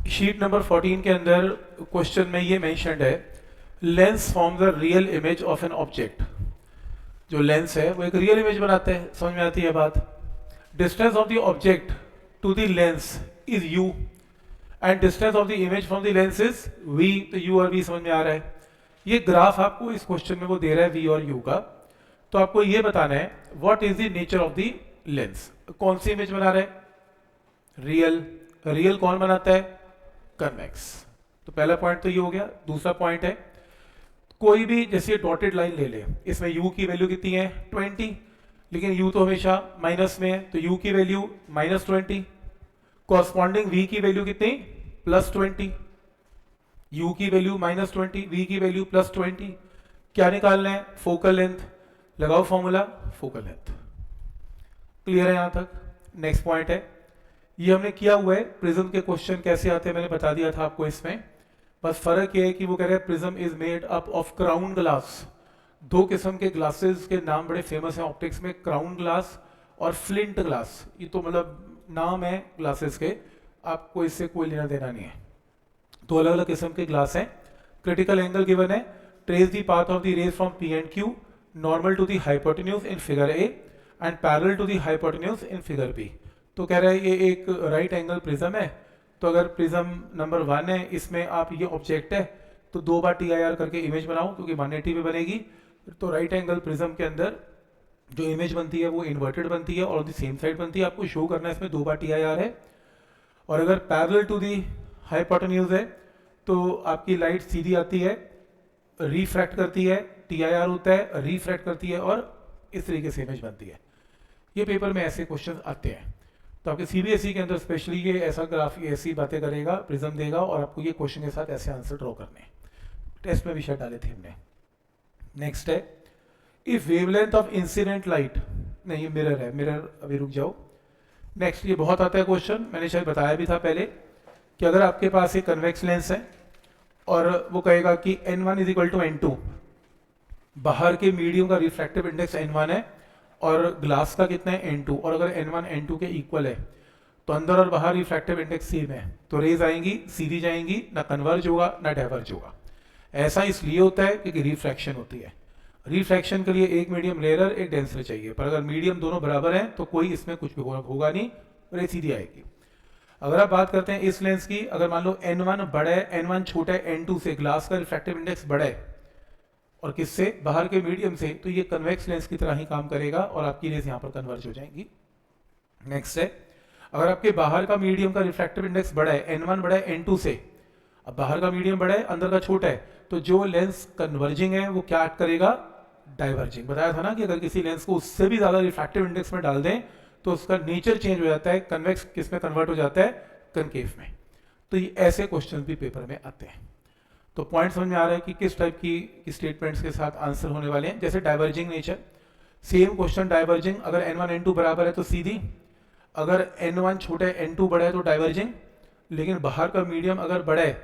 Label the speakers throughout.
Speaker 1: Sheet number 14 के अंदर question में ये मेंशन्ड है, lens form the real image of an object. जो लेंस है वो एक रियल इमेज बनाते हैं, समझ में आती है बात। Distance of the object to the lens is u and distance of the image from the lens is v। तो u और v समझ में आ रहा है। ये ग्राफ आपको इस क्वेश्चन में वो दे रहा है v और u का। तो आपको ये बताना है what is the nature of the lens. कौन सी इमेज बना रहा है? रियल। रियल कौन बनाता है? कन्वेक्स। तो पहला पॉइंट तो ये हो गया। दूसरा पॉइंट है, कोई भी जैसे डॉटेड लाइन ले ले, इसमें u की वैल्यू कितनी है? 20, लेकिन u तो हमेशा माइनस में है, तो u की वैल्यू -20। कॉरस्पॉन्डिंग v की वैल्यू कितनी? +20। u की वैल्यू -20, v की वैल्यू +20। क्या निकालना है? Focal length. लगाओ फॉर्मूला, फोकल लेंथ। क्लियर है यहां तक? नेक्स्ट पॉइंट है, ये हमने किया हुआ है। प्रिज्म के क्वेश्चन कैसे आते हैं मैंने बता दिया था आपको इसमें। बस फर्क ये है कि वो कह रहे हैं prism is made up of crown glass. दो किस्म के ग्लासेस के नाम बड़े फेमस हैं ऑप्टिक्स में, क्राउन ग्लास और फ्लिंट ग्लास। ये तो मतलब नाम है ग्लासेस के, आपको इससे कोई लेना देना नहीं है। दो अलग अलग किस्म के ग्लास हैं। क्रिटिकल एंगल गिवन है, trace the path of the rays from P and Q, normal to the hypotenuse in figure A and parallel to the hypotenuse in figure B. तो कह रहा है ये एक राइट एंगल प्रिज्म है। तो अगर प्रिज्म नंबर 1 है, इसमें आप ये ऑब्जेक्ट है, तो 2 बार TIR करके इमेज बनाओ क्योंकि 180 में बनेगी। तो राइट एंगल प्रिज्म के अंदर जो इमेज बनती है वो इन्वर्टेड बनती है और द सेम साइड बनती है। आपको शो करना है इसमें 2 बार TIR है। और अगर पैरेलल टू दी हाइपोटेन्यूज है तो आपकी लाइट सीधी आती है, रिफ्रैक्ट करती है, TIR होता है, रिफ्रैक्ट करती है और इस तरीके से इमेज बनती है। ये पेपर में ऐसे क्वेश्चन आते हैं। तो आपके CBSE के अंदर स्पेशली ये ऐसा ग्राफ, ऐसी बातें करेगा, प्रिज्म देगा और आपको ये क्वेश्चन के साथ ऐसे आंसर ड्रॉ करने हैं। टेस्ट में भी शायद डाले थे हमने। नेक्स्ट है, if wavelength of incident light, नहीं ये मिरर है, मिरर अभी रुक जाओ। नेक्स्ट, ये बहुत आता है क्वेश्चन, मैंने शायद बताया भी था पहले कि अगर आपके पास एक कन्वेक्स लेंस है और वो कहेगा कि n1 = n2, बाहर के मीडियम का रिफ्रैक्टिव इंडेक्स n1 है और ग्लास का कितना है? n2। और अगर n1 n2 के इक्वल है तो अंदर और बाहर रिफ्रैक्टिव इंडेक्स सेम है, तो रेज आएंगी, सीधी जाएंगी, ना कन्वर्ज होगा ना डाइवर्ज होगा। ऐसा इसलिए होता है क्योंकि रिफ्रैक्शन होती है। रिफ्रैक्शन के लिए एक मीडियम रेयर, एक डेंसर चाहिए, पर अगर मीडियम दोनों बराबर हैं तो कोई इसमें कुछ भी होगा नहीं, रेज सीधी आएगी। अगर आप बात करते हैं इस लेंस की, अगर मान लो n1 बड़ा है, n1 छोटा है n2 से, ग्लास का रिफ्रैक्टिव इंडेक्स बड़ा है और किससे? बाहर के मीडियम से, तो ये कन्वेक्स लेंस की तरह ही काम करेगा और आपकी रेज यहाँ पर कन्वर्ज हो जाएंगी। नेक्स्ट है, अगर आपके बाहर का मीडियम का रिफ्रैक्टिव इंडेक्स बड़ा है, n1 बड़ा है n2 से, अब बाहर का मीडियम बड़ा है, अंदर का छोटा है, तो जो लेंस कन्वर्जिंग है वो क्या एक्ट करेगा? डाइवर्जिंग। बताया था ना कि अगर किसी लेंस को उससे भी ज्यादा रिफ्रैक्टिव इंडेक्स में डाल दें तो उसका नेचर चेंज हो जाता है, कन्वेक्स किस में कन्वर्ट हो जाता है? कनकेव में। तो ये ऐसे क्वेश्चन भी पेपर में आते हैं। तो पॉइंट समझ में आ रहा है कि किस टाइप की स्टेटमेंट्स के साथ आंसर होने वाले हैं। जैसे diverging nature, same question diverging, अगर n1 n2 बराबर है तो सीधी, अगर n1 छोटा है n2 बड़ा है तो डाइवर्जिंग, लेकिन बाहर का मीडियम अगर बड़ा है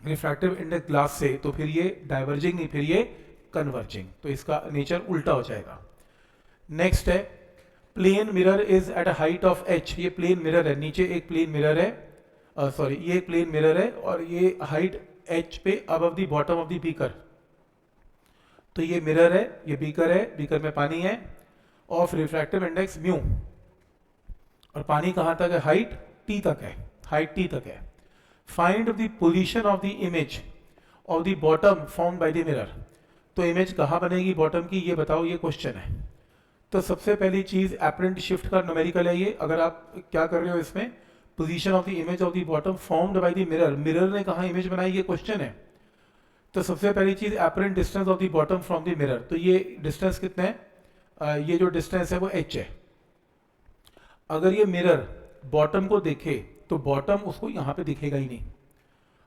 Speaker 1: रिफ्रैक्टिव इंडेक्स ग्लास से तो फिर ये डाइवर्जिंग नहीं, फिर ये कन्वर्जिंग। तो इसका नेचर उल्टा हो जाएगा। नेक्स्ट है, plane mirror is at a height of h। ये प्लेन मिरर है, नीचे एक प्लेन मिरर है, सॉरी ये एक प्लेन मिरर है और ये हाइट h पे above the bottom of the beaker. तो ये मिरर है, ये बीकर है, बीकर में पानी है, ऑफ रिफ्रैक्टिव इंडेक्स म्यू, और पानी कहां तक है? हाइट t तक है, हाइट t तक है। Find the position of the image of the bottom formed by the mirror. तो इमेज कहां बनेगी बॉटम की, ये बताओ, ये क्वेश्चन है। तो सबसे पहली चीज एपरेंट शिफ्ट का न्यूमेरिकल है ये। अगर आप क्या कर रहे हो इसमें, position of the image of the bottom formed by the mirror, mirror ने कहा इमेज बनाई, ये क्वेश्चन है। तो सबसे पहली चीज apparent distance of the bottom from the mirror, तो ये डिस्टेंस कितना है? ये जो डिस्टेंस है वो h है। अगर ये मिरर बॉटम को देखे तो बॉटम उसको यहां पे दिखेगा ही नहीं।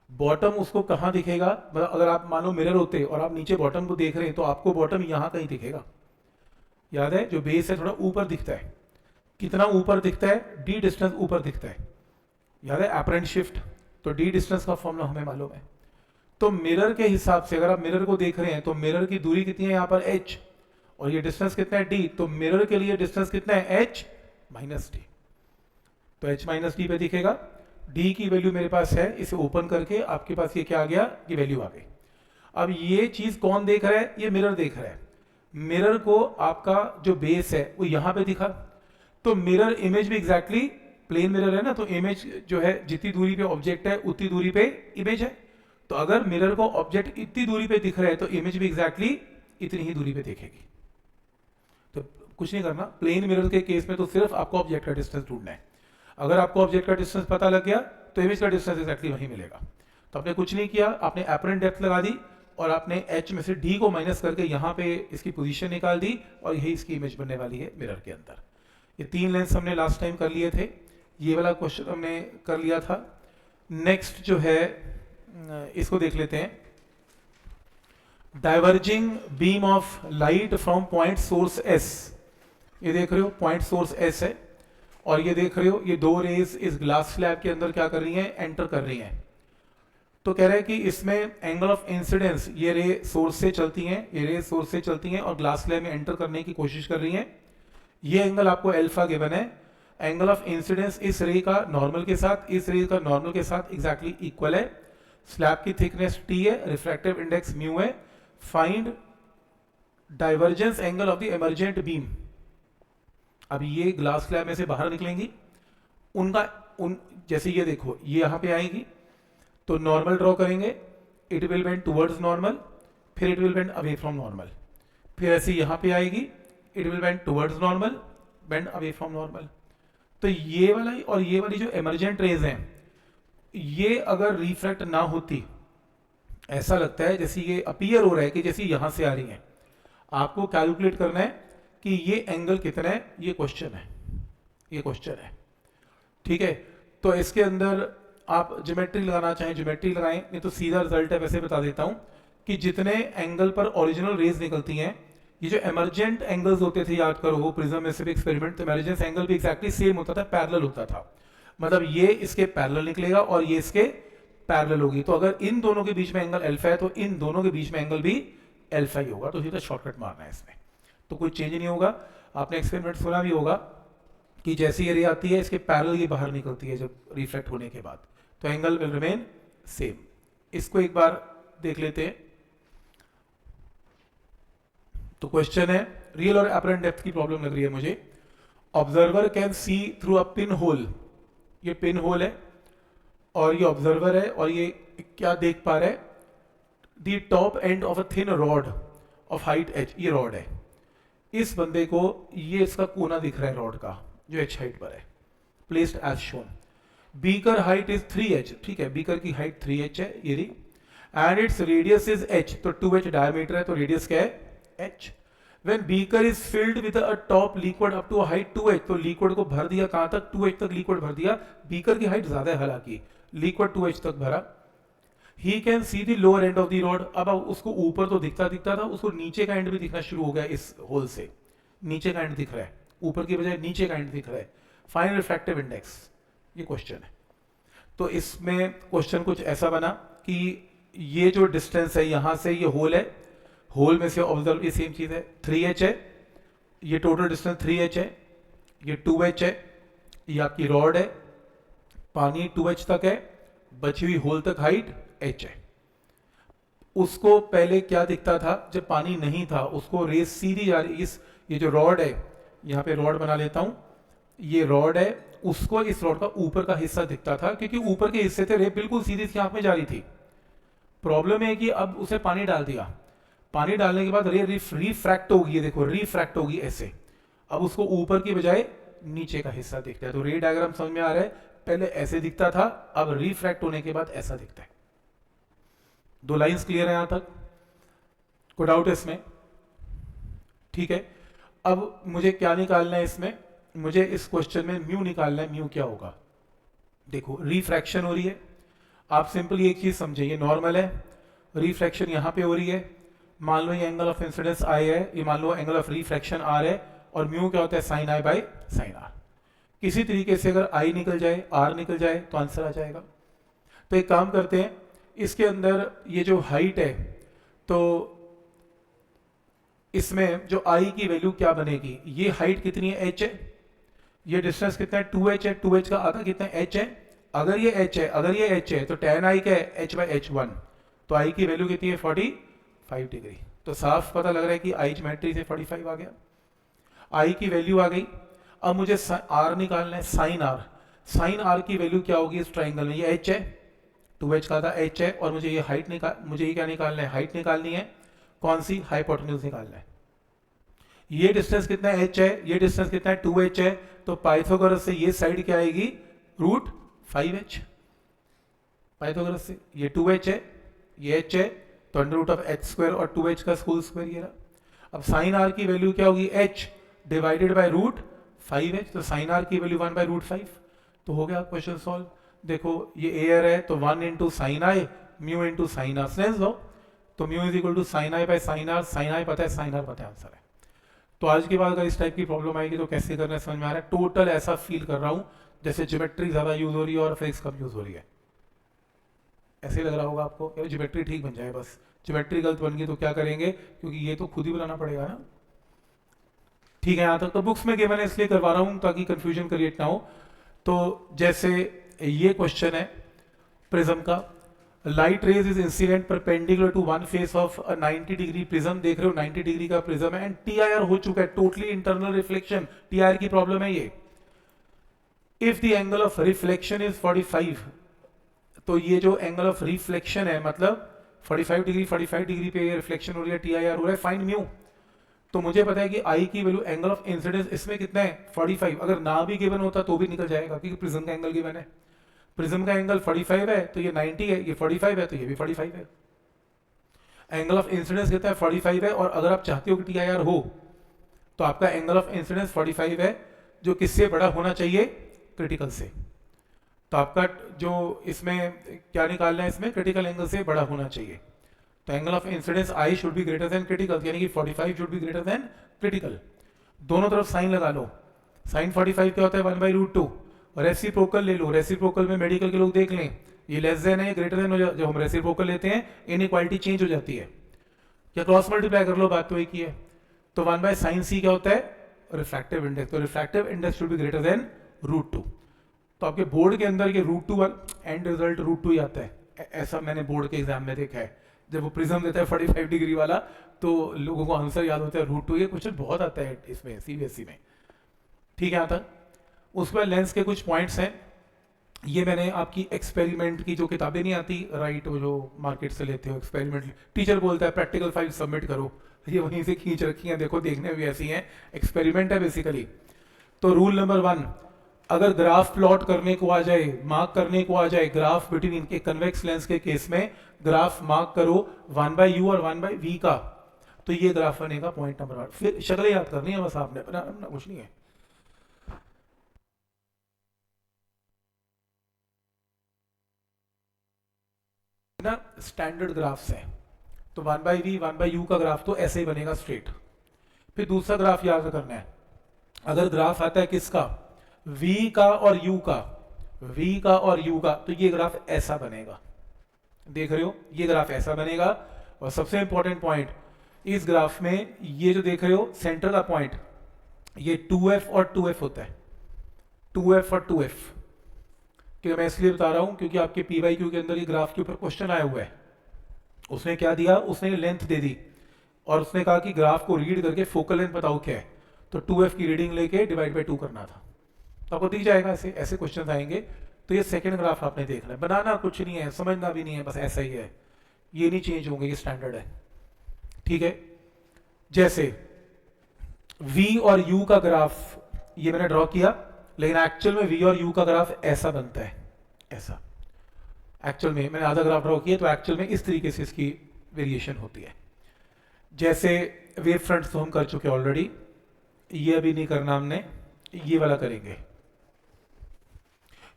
Speaker 1: बॉटम उसको कहां दिखेगा? मतलब अगर आप मान लो मिरर होते और आप नीचे बॉटम को देख रहे हैं तो आपको बॉटम यहां कहीं दिखेगा। याद है, जो बेस है थोड़ा ऊपर दिखता है। कितना ऊपर दिखता है? d डिस्टेंस ऊपर दिखता है। याद है एपरेंट शिफ्ट, तो d डिस्टेंस का फॉर्मूला हमें मालूम है। तो मिरर के हिसाब से अगर आप मिरर को देख रहे हैं तो मिरर की दूरी कितनी है यहाँ पर? h, और ये डिस्टेंस कितना है? d। तो मिरर के लिए डिस्टेंस कितना है? h - d। तो h - d पे दिखेगा। डी की वैल्यू मेरे पास है, इसे ओपन करके आपके पास ये क्या आ गया, ये वैल्यू आ गई। अब ये चीज कौन देख रहा है, ये मिरर देख रहा है। मिरर को आपका जो बेस है वो यहाँ पे दिखा, तो मिरर इमेज भी एग्जैक्टली प्लेन मिरर है ना, तो इमेज जो है जितनी दूरी पे ऑब्जेक्ट है उतनी दूरी पे इमेज है। तो अगर मिरर को ऑब्जेक्ट इतनी दूरी पे दिख रहा है तो इमेज भी एग्जैक्टली इतनी ही दूरी पे देखेगी। तो कुछ नहीं करना, प्लेन मिरर के केस में तो सिर्फ आपको ऑब्जेक्ट का डिस्टेंस ढूंढना है। अगर आपको ऑब्जेक्ट का डिस्टेंस पता लग गया तो इमेज का डिस्टेंस एग्जैक्टली वहीं मिलेगा। तो आपने कुछ नहीं किया, आपने एपरेंट डेप्थ लगा दी और आपने h में से d को माइनस करके यहाँ पे इसकी पोजीशन निकाल दी और यही इसकी इमेज बनने वाली है मिरर के अंदर। ये 3 लेंस हमने लास्ट टाइम कर लिए थे, ये वाला क्वेश्चन हमने कर लिया था। नेक्स्ट जो है इसको देख लेते हैं। Diverging beam of light from point source S, ये देख रहे हो पॉइंट सोर्स S है, और ये देख रहे हो ये 2 रेज इस ग्लास स्लैब के अंदर क्या कर रही हैं, एंटर कर रही हैं। तो कह रहे हैं कि इसमें एंगल ऑफ इंसिडेंस, ये रे सोर्स से चलती हैं, ये रे सोर्स से चलती हैं और ग्लास स्लैब में एंटर करने की कोशिश कर रही हैं। ये एंगल आपको अल्फा गिवन है। एंगल ऑफ इंसिडेंस इस रे का नॉर्मल के साथ, इस रे का नॉर्मल के साथ एग्जैक्टली इक्वल है। स्लैब की थिकनेस t है, रिफ्रैक्टिव इंडेक्स म्यू है। Find divergence angle of the emergent beam. अब ये ग्लास स्लैब में से बाहर निकलेंगी, जैसे ये देखो ये यहाँ पे आएगी तो नॉर्मल ड्रॉ करेंगे, it will bend towards normal, फिर it will bend away from normal, फिर ऐसे यहाँ पे आएगी, it will bend towards normal, bend away from normal. तो ये वाला और ये वाली जो इमर्जेंट रेज हैं, ये अगर रिफ्रैक्ट ना होती, ऐसा लगता है जैसे ये अपीयर हो रहा है कि जैसे यहाँ से आ रही है। आपको कैलकुलेट करना है कि ये एंगल कितना है, ये क्वेश्चन है, ये क्वेश्चन है, ठीक है। तो इसके अंदर आप ज्योमेट्री लगाना चाहें ज्योमेट्री लगाएं, नहीं तो सीधा रिजल्ट है। वैसे बता देता हूं कि जितने एंगल पर ओरिजिनल रेज निकलती हैं, ये जो एमरजेंट एंगल्स होते थे, याद करो प्रिज्म में सिर्फ एक्सपेरिमेंट, तो एमरजेंस एंगल भी एक्जैक्टली सेम होता था, पैरेलल होता था। मतलब ये इसके पैरेलल निकलेगा और ये इसके पैरेलल होगी। तो अगर इन दोनों के बीच में एंगल अल्फा है तो इन दोनों के बीच में एंगल भी अल्फा ही होगा। तो सीधा शॉर्टकट मारना है इसमें, तो कोई चेंज नहीं होगा। आपने एक्सपेरिमेंट सुना भी होगा कि जैसी ये रे आती है इसके पैरेलल ये बाहर निकलती है जब रिफ्लेक्ट होने के बाद, तो एंगल विल रिमेन सेम। इसको एक बार देख लेते हैं। तो क्वेश्चन है, रियल और अपरेंट डेप्थ की प्रॉब्लम लग रही है मुझे। Observer can see through a pin hole, ये पिन होल है और ये ऑब्जर्वर है और ये क्या देख पा रहा है, the top end of a thin rod of height h, ये रॉड है। इस बंदे को ये इसका कोना दिख रहा है रॉड का जो h हाइट पर है, placed as shown. Beaker height is 3h, ठीक है, बीकर की हाइट 3h है ये रही, and its radius is h, तो 2h डायमीटर है तो रेडियस क्या है h। When beaker is filled with a top liquid up to a height 2h, तो लिक्विड को भर दिया कहां तक, 2h तक लिक्विड भर दिया। बीकर की हाइट ज्यादा है हालांकि, लिक्विड 2h तक भरा। He can see the lower end of the rod, अब उसको ऊपर तो दिखता था, उसको नीचे का एंड भी दिखना शुरू हो गया। इस होल से नीचे का एंड दिख रहा है, ऊपर की बजाय नीचे का एंड दिख रहा है। फाइंड रिफ्रैक्टिव इंडेक्स, ये क्वेश्चन है। तो इसमें क्वेश्चन कुछ ऐसा बना कि ये जो डिस्टेंस है यहां से ये होल है, होल में से ऑब्जर्व ये सेम चीज है, 3h है, ये टोटल डिस्टेंस 3h है, ये 2h है, ये आपकी रॉड है, पानी 2h तक है, बची हुई होल तक हाइट h है। उसको पहले क्या दिखता था जब पानी नहीं था, उसको रेस सीधी जा रही, इस ये जो रॉड है, यहाँ पे रॉड बना लेता हूं, ये रॉड है, उसको इस रॉड का ऊपर का हिस्सा दिखता था क्योंकि ऊपर के हिस्से थे रे बिल्कुल सीधी इसकी आंख में जा रही थी। प्रॉब्लम है कि अब उसे पानी डाल दिया, पानी डालने के बाद रे रिफ्रैक्ट होगी, ये देखो रिफ्रैक्ट होगी ऐसे, अब उसको ऊपर की बजाय नीचे का हिस्सा दिखता है। तो रे डायग्राम समझ में आ रहा है, पहले ऐसे दिखता था, अब रिफ्रैक्ट होने के बाद ऐसा दिखता है। 2 लाइंस क्लियर है यहां तक, कोई डाउट है इसमें, ठीक है। अब मुझे क्या निकालना है इसमें, मुझे इस क्वेश्चन में म्यू निकालना है। म्यू क्या होगा, देखो रिफ्रैक्शन हो रही है, आप सिंपली एक चीज समझे, ये नॉर्मल है, रिफ्रैक्शन यहां पे हो रही है, मान लो ये एंगल ऑफ इंसिडेंस आई है, ये मान लो एंगल ऑफ रिफ्रैक्शन आर है, और म्यू क्या होता है sine i by sine r. किसी तरीके से अगर आई निकल जाए, आर निकल जाए तो आंसर आ जाएगा। तो एक काम करते हैं, इसके अंदर ये जो हाइट है, तो इसमें जो आई की वैल्यू क्या बनेगी, ये हाइट कितनी है h है, ये डिस्टेंस कितना है 2h है, 2h का आधा कितना है h है, अगर ये h है, अगर ये h है तो tan i क्या है, h बाई h1, तो i की वैल्यू कितनी है 45 डिग्री। तो साफ पता लग रहा है कि i ज्योमेट्री से 45 आ गया, i की वैल्यू आ गई। अब मुझे r निकालना है, साइन r। साइन r की वैल्यू क्या होगी इस ट्राइंगल में, ये h है, 2h का था, h है, और मुझे ये हाइट मुझे ये क्या निकालना है, हाइट निकालनी है, कौन सी, हाइपोटेन्यूज निकालना है। ये डिस्टेंस कितना है, h है, ये डिस्टेंस कितना है 2h है, तो पाइथागोरस से ये साइड क्या आएगी, रूट 5h। पाइथागोरस से ये 2h है, ये h है, तो under root of h square और 2h का होल स्क्वायर ये रहा। अब साइन r की वैल्यू क्या होगी, h divided by root 5h, तो साइन r की वैल्यू 1 बाय रूट 5। तो हो गया क्वेश्चन सॉल्व। देखो ये एयर है तो 1 into sine i mu into sine r, सेंस लो, तो mu is equal to sine i by sine r, sine i पता है, साइन आर पता है, आंसर है। तो आज के बाद अगर इस टाइप की प्रॉब्लम आएगी तो कैसे करना है समझ में आ रहा है। टोटल ऐसा फील कर रहा हूं जैसे ज्योमेट्री ज्यादा यूज हो रही है और फिजिक्स कम यूज हो रही है, ऐसे लग रहा होगा आपको, ज्योमेट्री ठीक बन जाए बस, ज्योमेट्री गलत बन गई तो क्या करेंगे, क्योंकि ये तो खुद ही बनाना पड़ेगा ना। ठीक है, यहाँ तक तो बुक्स में गिवन है इसलिए करवा रहा हूँ ताकि कंफ्यूजन क्रिएट ना हो। तो जैसे ये क्वेश्चन है प्रिज्म का, light rays is incident perpendicular to one face of 90 degree prism, देख रहे हो 90 डिग्री का प्रिज्म है, एंड टीआईआर हो चुका है, टोटली इंटरनल रिफ्लेक्शन, टीआईआर की प्रॉब्लम है ये। If the angle of reflection is 45, तो ये जो एंगल ऑफ रिफ्लेक्शन है मतलब 45 डिग्री पे रिफ्लेक्शन हो रही है, टीआईआर हो रहा है, फाइंड म्यू। तो मुझे पता है कि आई की वैल्यू एंगल ऑफ इंसिडेंस इसमें कितना है 45, अगर ना भी गिवन होता तो भी निकल जाएगा क्योंकि प्रिज्म का एंगल गिवन है। प्रिज्म का एंगल 45 है तो ये 90 है, ये 45 है तो ये भी 45 है। एंगल ऑफ इंसिडेंस कितना है 45 है, और अगर आप चाहते हो कि टीआईआर हो तो आपका एंगल ऑफ इंसिडेंस 45 है, जो किससे बड़ा होना चाहिए, क्रिटिकल से। तो आपका जो इसमें क्या निकालना है, इसमें क्रिटिकल एंगल से बड़ा होना चाहिए। तो angle of incidence I should be greater than critical, यानी कि 45 should be greater than critical. दोनों तरफ साइन लगा लो, साइन 45 क्या होता है 1 बाई रूट 2, और रेसिप्रोकल ले लो, रेसिप्रोकल में मेडिकल के लोग देख लें, ये लेस देन है ये ग्रेटर देन हो जाए, जब हम रेसिप्रोकल लेते हैं इनइक्वालिटी चेंज हो जाती है, क्या क्रॉस मल्टीप्लाई कर लो, बात तो एक ही है। तो 1 बाय साइन सी क्या होता है, रिफ्रैक्टिव इंडेक्स, तो refractive index should be greater than root 2। तो आपके बोर्ड के अंदर ये रूट 2 एंड रिजल्ट रूट 2 ही आता है, ऐसा मैंने बोर्ड के एग्जाम में देखा है। जब वो प्रिज्म देता है 45 डिग्री वाला तो लोगों को आंसर याद होता है रूट 2, ये क्वेश्चन बहुत आता है इसमें सीबीएसई में। ठीक है, यहाँ तक। उसमें लेंस के कुछ पॉइंट्स हैं, ये मैंने आपकी एक्सपेरिमेंट की जो किताबें नहीं आती राइट, वो जो मार्केट से लेते हो एक्सपेरिमेंट, टीचर बोलता है प्रैक्टिकल फाइल सबमिट करो, ये वहीं से खींच रखी हैं, देखो देखने भी ऐसी हैं, एक्सपेरिमेंट है बेसिकली। तो रूल नंबर 1, अगर ग्राफ प्लॉट करने को आ जाए, मार्क करने को आ जाए, ग्राफ बिटवीन के कन्वेक्स लेंस के केस में ग्राफ मार्क करो 1 बाई यू और 1 बाई वी का, तो ये ग्राफ बनेगा पॉइंट नंबर 1। फिर शक्लें याद करनी है बस आपने, कुछ नहीं है। ना स्टैंडर्ड ग्राफ्स है, तो 1 बाई वी 1 बाई यू का ग्राफ तो ऐसे ही बनेगा स्ट्रेट। फिर दूसरा ग्राफ याद करना है, अगर ग्राफ आता है किसका, v का और u का, v का और u का, तो ये ग्राफ ऐसा बनेगा, देख रहे हो ये ग्राफ ऐसा बनेगा। और सबसे इंपॉर्टेंट पॉइंट इस ग्राफ में, ये जो देख रहे हो सेंटर का पॉइंट, ये 2f और 2f होता है, 2f और 2f। क्यों मैं इसलिए बता रहा हूं क्योंकि आपके PYQ के अंदर ये ग्राफ के ऊपर क्वेश्चन आया हुआ है। उसने क्या दिया, उसने लेंथ दे दी और उसने कहा कि ग्राफ को रीड करके फोकल लेंथ बताओ क्या है, तो 2f की रीडिंग लेके डिवाइड बाई 2 करना था, तो आपको दिख जाएगा। ऐसे ऐसे क्वेश्चन आएंगे। तो ये सेकंड ग्राफ आपने देखना है, बनाना कुछ नहीं है, समझना भी नहीं है, बस ऐसा ही है, ये नहीं चेंज होंगे, ये स्टैंडर्ड है। ठीक है, जैसे v और u का ग्राफ ये मैंने ड्रॉ किया, लेकिन एक्चुअल में v और u का ग्राफ ऐसा बनता है, ऐसा। एक्चुअल में मैंने आधा ग्राफ ड्रॉ किया तो एक्चुअल में इस तरीके से इसकी वेरिएशन होती है। जैसे वेव फ्रंट तो हम कर चुके ऑलरेडी, ये अभी नहीं करना हमने, ये वाला करेंगे।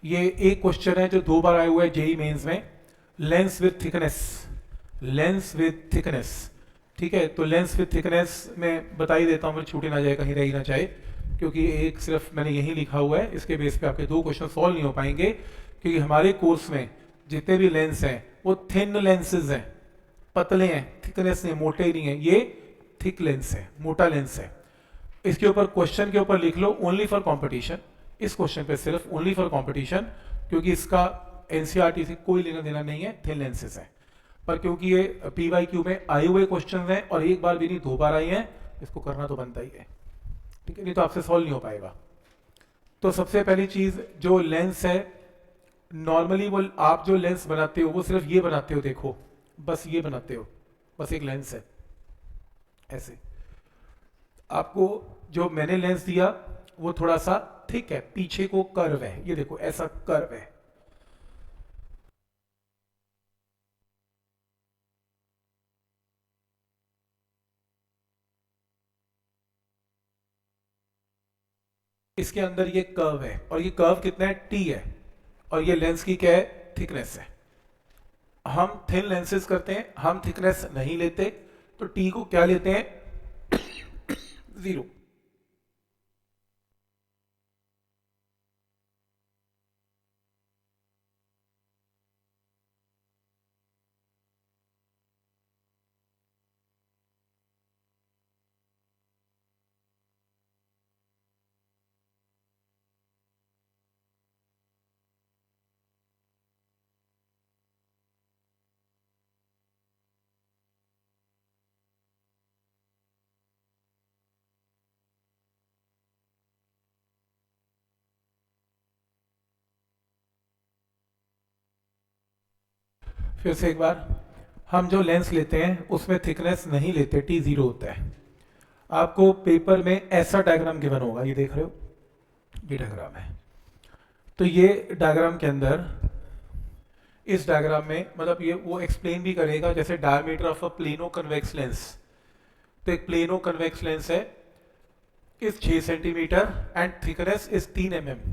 Speaker 1: ये एक क्वेश्चन है जो 2 बार आया हुआ है जेई मेंस में, lens with thickness, lens with thickness. ठीक है, तो लेंस विथ थिकनेस में बता ही देता हूं, मैं छूटे ना जाए, कहीं रह ही ना जाए, क्योंकि एक सिर्फ मैंने यही लिखा हुआ है, इसके बेस पे आपके 2 क्वेश्चन सॉल्व नहीं हो पाएंगे, क्योंकि हमारे कोर्स में जितने भी लेंस हैं वो थिन लेंसेज हैं, पतले हैं, थिकनेस नहीं, मोटे ही नहीं है, ये थिक लेंस है, मोटा लेंस है। इसके ऊपर क्वेश्चन के ऊपर लिख लो ओनली फॉर कंपटीशन, इस क्वेश्चन पे सिर्फ ओनली फॉर कंपटीशन, क्योंकि इसका एनसीईआरटी से कोई लेना देना नहीं है, थिन लेंसेज है। पर क्योंकि ये पीवाईक्यू में आए हुए क्वेश्चन हैं और एक बार भी नहीं 2 बार आई हैं, इसको करना तो बनता ही है, ठीक है, नहीं तो आपसे सॉल्व नहीं हो पाएगा। तो सबसे पहली चीज जो लेंस है, नॉर्मली वो आप जो लेंस बनाते हो वो सिर्फ ये बनाते हो, देखो बस ये बनाते हो, बस एक लेंस है ऐसे। आपको जो मैंने लेंस दिया वो थोड़ा सा थिक है, पीछे को कर्व है, ये देखो ऐसा कर्व है। इसके अंदर ये कर्व है और ये कर्व कितना है, टी है, और ये लेंस की क्या है, थिकनेस है। हम थिन लेंसेज करते हैं, हम थिकनेस नहीं लेते, तो टी को क्या लेते हैं, 0। फिर से एक बार, हम जो लेंस लेते हैं उसमें थिकनेस नहीं लेते, टी 0 होता है। आपको पेपर में ऐसा डायग्राम गिवन होगा, ये देख रहे हो, ये डायग्राम है। तो ये डायग्राम के अंदर, इस डायग्राम में मतलब ये वो एक्सप्लेन भी करेगा, जैसे diameter of a plano convex lens. तो एक प्लेनो कन्वेक्स लेंस है इस 6 centimetre and thickness is 3 mm।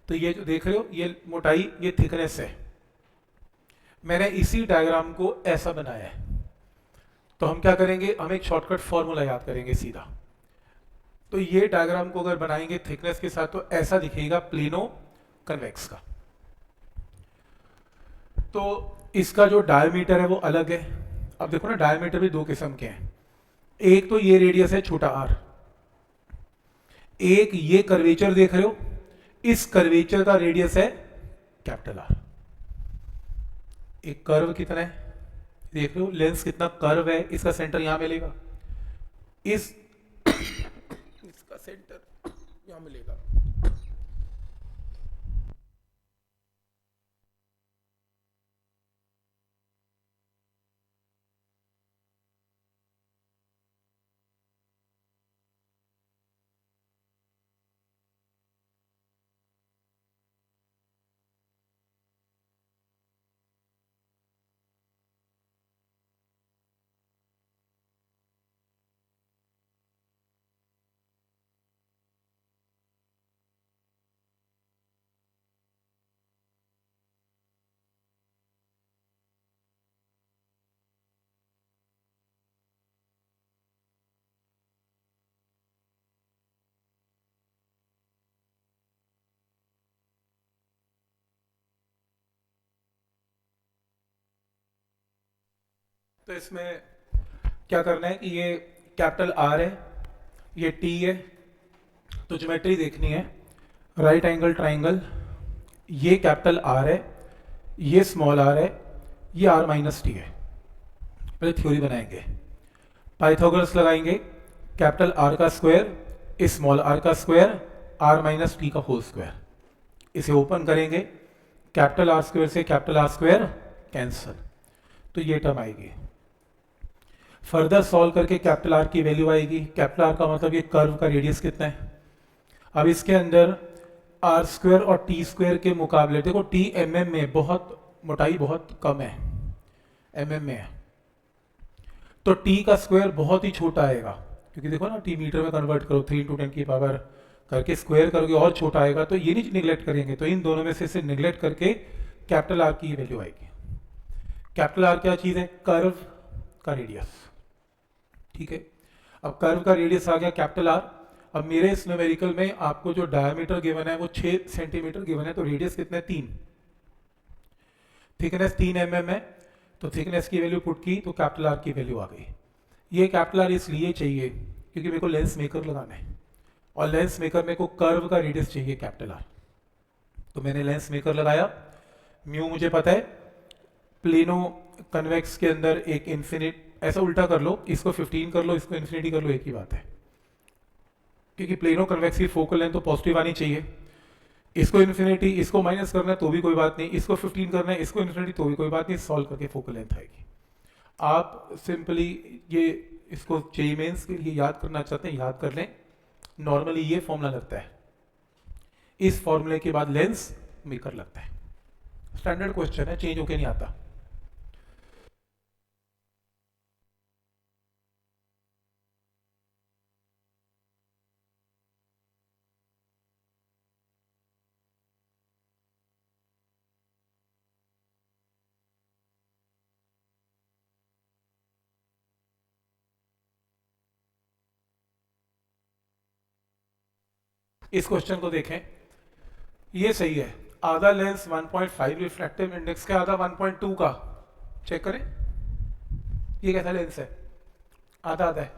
Speaker 1: तो ये जो देख रहे हो, ये मोटाई, ये थिकनेस है। मैंने इसी डायग्राम को ऐसा बनाया है। तो हम क्या करेंगे, हम एक शॉर्टकट फॉर्मूला याद करेंगे सीधा। तो ये डायग्राम को अगर बनाएंगे थिकनेस के साथ तो ऐसा दिखेगा प्लेनो कन्वेक्स का। तो इसका जो डायमीटर है वो अलग है। अब देखो ना, डायमीटर भी 2 किस्म के हैं। एक तो ये रेडियस है छोटा r, एक ये कर्वेचर देख रहे हो, इस कर्वेचर का रेडियस है कैपिटल R। एक कर्व कितना है देख रहे हो, लेंस कितना कर्व है, इसका सेंटर यहां मिलेगा, इस इसका सेंटर यहां मिलेगा। तो इसमें क्या करना है कि ये कैपिटल R है, ये T है, तो ज्योमेट्री देखनी है। राइट एंगल ट्राइंगल, ये कैपिटल R है, ये स्मॉल r है, ये r माइनस टी है। पहले थ्योरी बनाएंगे, पाइथागोरस लगाएंगे, कैपिटल R का स्क्वायर स्मॉल r का स्क्वायर r माइनस टी का होल स्क्वायर। इसे ओपन करेंगे, कैपिटल R स्क्वायर से कैपिटल R स्क्वायर कैंसल, तो ये टर्म आएगी। फर्दर सॉल्व करके कैपिटल R की वैल्यू आएगी। कैपिटल R का मतलब ये कर्व का रेडियस कितना है। अब इसके अंदर आर स्क्वायर और टी स्क्वायर के मुकाबले देखो, टी mm में बहुत मोटाई बहुत कम है, mm में है, तो टी का स्क्वायर बहुत ही छोटा आएगा, क्योंकि देखो ना, टी मीटर में कन्वर्ट करो, 3 × 10 की पावर करके स्क्वायर करोगे और छोटा आएगा, तो ये नहीं निगलेक्ट करेंगे। तो इन दोनों में से निगलेक्ट करके कैपिटल आर की वैल्यू आएगी। कैपिटल आर क्या चीज है, कर्व का रेडियस, ठीक है। अब कर्व का रेडियस आ गया कैपिटल आर। अब मेरे इस न्यूमेरिकल में आपको जो डायमीटर गिवन है वो 6 सेंटीमीटर गिवन है, तो रेडियस कितना है, 3, थिकनेस 3 mm है, तो थिकनेस की वैल्यू पुट की तो कैपिटल आर की वैल्यू आ गई। ये कैपिटल आर इसलिए चाहिए क्योंकि मेरे को लेंस मेकर लगाना है, और लेंस मेकर मेरे को कर्व का रेडियस चाहिए कैपिटल आर। तो मैंने लेंस मेकर लगाया, म्यू मुझे पता है, प्लेनो कन्वेक्स के अंदर एक इन्फिनिट, ऐसा उल्टा कर लो, इसको 15 कर लो, इसको इन्फिनिटी कर लो, एक ही बात है, क्योंकि प्लेनो कन्वेक्स की फोकल लेंथ तो पॉजिटिव आनी चाहिए। इसको इन्फिनिटी, इसको माइनस करना है तो भी कोई बात नहीं, इसको 15 करना है, इसको इन्फिनिटी तो भी कोई बात नहीं, सॉल्व करके फोकल लेंथ आएगी। आप सिंपली ये इसको जेईई मेंस के लिए याद करना चाहते हैं, याद कर लें। नॉर्मली ये फॉर्मूला लगता है, इस फॉर्मूले के बाद लेंस मेकर लगता है। स्टैंडर्ड क्वेश्चन है, चेंज होके नहीं आता। इस क्वेश्चन को देखें, ये सही है, आधा लेंस 1.5 रिफ्रैक्टिव इंडेक्स का, आधा 1.2 का। चेक करें ये कैसा लेंस है, आधा आधा है।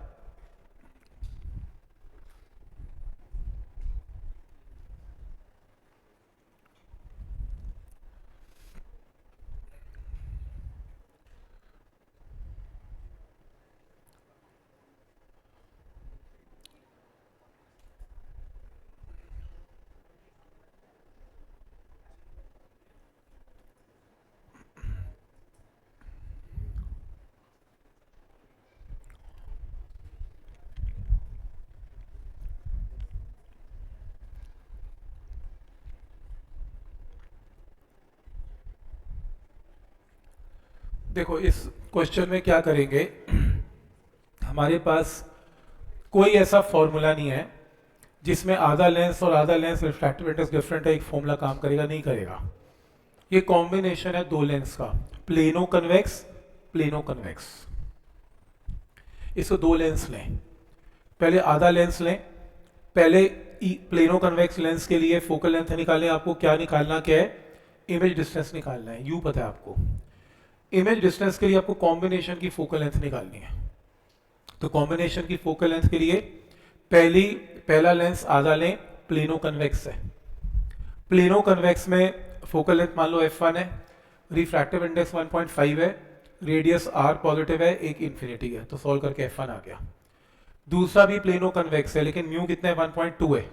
Speaker 1: देखो इस क्वेश्चन में क्या करेंगे, हमारे पास कोई ऐसा फॉर्मूला नहीं है जिसमें आधा लेंस और आधा लेंस रिफ्रैक्टिव इंडेक्स डिफरेंट है, एक फॉर्मूला काम करेगा, नहीं करेगा। ये कॉम्बिनेशन है दो लेंस का, प्लेनो कन्वेक्स, प्लेनो कन्वेक्स। इसको दो लेंस लें, पहले आधा लेंस लें, पहले प्लेनो कन्वेक्स लेंस के लिए फोकल लेंथ निकालें। आपको क्या निकालना, क्या है, इमेज डिस्टेंस निकालना है, यू पता है आपको। इमेज डिस्टेंस के लिए आपको कॉम्बिनेशन की फोकल लेंथ निकालनी है। तो कॉम्बिनेशन की फोकल लेंथ के लिए पहला लेंस आधा लें, प्लेनो कन्वेक्स है। प्लेनो कन्वेक्स में फोकल लेंथ मान लो f1 है, रिफ्रैक्टिव इंडेक्स 1.5 है, रेडियस r पॉजिटिव है, एक इन्फिनिटी है, तो सॉल्व करके f1 आ गया। दूसरा भी प्लेनो कन्वेक्स है, लेकिन म्यू कितना है, 1.2 है,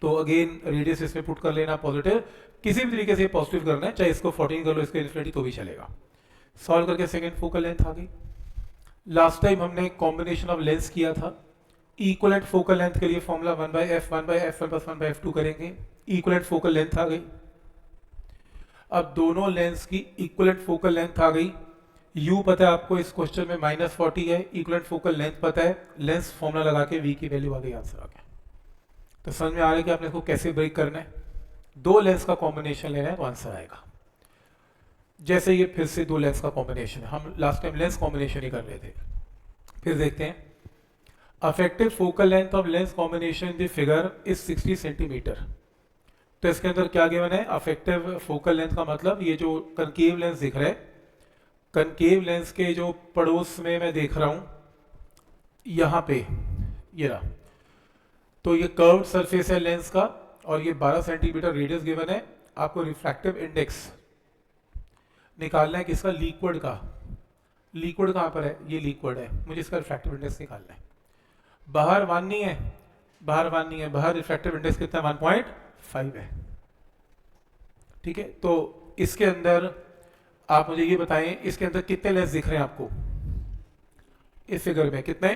Speaker 1: तो अगेन रेडियस इसमें पुट कर लेना पॉजिटिव, किसी भी तरीके से पॉजिटिव करना है, चाहे इसको 14 कर लो, इसको इन्फिनिटी तो भी चलेगा। सॉल्व करके सेकंड फोकल लेंथ आ गई। लास्ट टाइम हमने कॉम्बिनेशन ऑफ लेंस किया था, इक्वलेंट फोकल लेंथ के लिए formula 1/f 1/f1 plus 1/f2 करेंगे, इक्वलेंट फोकल लेंथ आ गई। अब दोनों लेंस की इक्वलेंट फोकल लेंथ आ गई, u पता है आपको, इस क्वेश्चन में -40 है, इक्वलेंट फोकल लेंथ पता है, लेंस फॉर्मूला लगा के v की वैल्यू आ गई, आंसर आ गया। तो समझ में आ रहा है कि आपने इसको कैसे ब्रेक करना है, दो लेंस का कॉम्बिनेशन लेना है तो आंसर आएगा। जैसे ये फिर से दो लेंस का कॉम्बिनेशन है, हम लास्ट टाइम लेंस कॉम्बिनेशन ही कर रहे थे। फिर देखते हैं, affective focal length of lens combination the figure is 60 centimetre. तो इसके अंदर क्या गिवन है, अफेक्टिव फोकल लेंथ का मतलब ये जो कनकेव लेंस दिख रहा है, कनकेव लेंस के जो पड़ोस में मैं देख रहा हूं यहां पे, ये रहा, तो ये कर्व्ड सरफेस है लेंस का, और ये 12 सेंटीमीटर रेडियस गिवन है। आपको रिफ्रैक्टिव इंडेक्स निकालना है किसका, लिक्विड का। लिक्विड कहां पर है, ये लिक्विड है, मुझे इसका रिफ्रैक्टिव इंडेक्स निकालना है। बाहर 1 नहीं है, बाहर 1 नहीं है, बाहर रिफ्रैक्टिव इंडेक्स कितना, 1.5 है। ठीक है, तो इसके अंदर आप मुझे ये बताएं, इसके अंदर कितने लेंस दिख रहे हैं आपको इस फिगर में, कितने,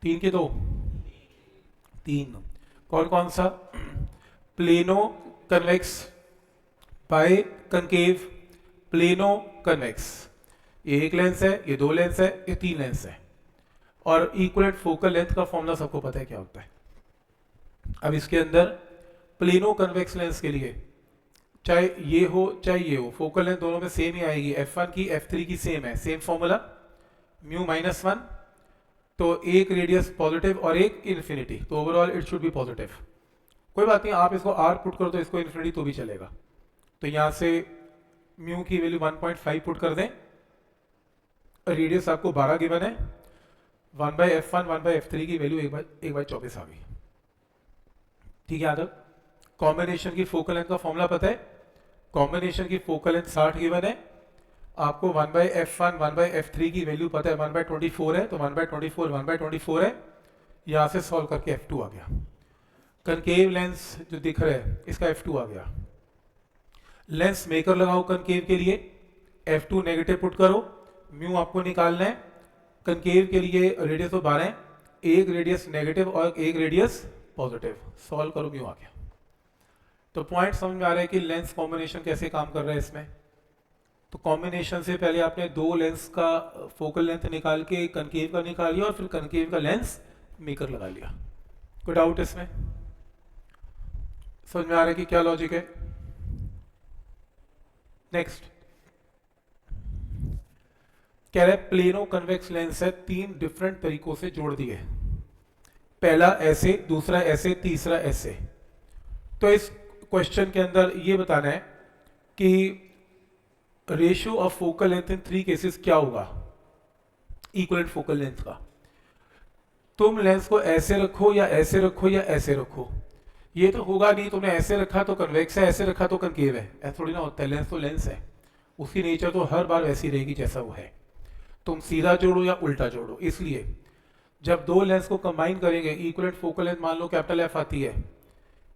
Speaker 1: 3 के 2, 3। कौन कौन सा, plano convex, biconcave, plano convex. ये एक लेंस है, ये 2 लेंस है, ये 3 लेंस है। और इक्वलेंट फोकल लेंथ का फॉर्मूला सबको पता है क्या होता है। अब इसके अंदर प्लेनो कन्वेक्स लेंस के लिए चाहे ये हो चाहे ये हो, फोकल लेंथ दोनों में सेम ही आएगी, f1 की f3 की सेम है, सेम फॉर्मूला, म्यू -1, तो एक रेडियस पॉजिटिव और एक इन्फिनिटी, तो overall it should be positive. कोई बात नहीं, आप इसको r पुट कर दो, इसको इन्फिनिटी तो भी चलेगा। तो यहां से म्यू की वैल्यू 1.5 पुट कर दें, रेडियस आपको 12 गिवन है, 1/f1 1/f3 की वैल्यू 1/24 आ गई। ठीक है यादव, कॉम्बिनेशन की फोकल लेंथ का फॉर्मूला पता है? कॉम्बिनेशन की फोकल लेंथ 60 गिवन है, आपको 1/f1 1/f3 की वैल्यू पता है 1/24 है, तो 1/24 1/24 है, यहाँ से सॉल्व करके f2 आ गया। कनकेव लेंस जो दिख रहा है इसका f2 आ गया। लेंस मेकर लगाओ कनकेव के लिए, f2 नेगेटिव पुट करो, म्यू आपको निकालना है। कनकेव के लिए रेडियस तो 12 है, एक रेडियस नेगेटिव और एक रेडियस पॉजिटिव, सॉल्व करो, म्यू आ गया। तो पॉइंट समझ में आ रहा है कि लेंस कॉम्बिनेशन कैसे काम कर रहा है इसमें। तो कॉम्बिनेशन से पहले आपने दो लेंस का फोकल लेंथ निकाल के कनकेव का निकाल लिया और फिर कनकेव का लेंस मेकर लगा लिया। कोई डाउट इसमें? समझ में आ रहा है कि क्या लॉजिक है? नेक्स्ट कह रहे प्लेनो कन्वेक्स लेंस है, तीन डिफरेंट तरीकों से जोड़ दिए, पहला ऐसे, दूसरा ऐसे, तीसरा ऐसे। तो इस क्वेश्चन के अंदर ये बताना है कि ratio of focal length in three cases क्या होगा इक्विवेलेंट फोकल लेंथ का। तुम लेंस को ऐसे रखो या ऐसे रखो या ऐसे रखो, ये तो होगा नहीं तुमने ऐसे रखा तो कन्वेक्स है, ऐसे रखा तो कनकेव है, ऐसा थोड़ी ना होता है। लेंस तो लेंस है, उसकी नेचर तो हर बार वैसी रहेगी जैसा वो है, तुम सीधा जोड़ो या उल्टा जोड़ो। इसलिए जब दो लेंस को कंबाइन करेंगे, इक्विवेलेंट फोकल लेंथ मान लो कैपिटल एफ आती है,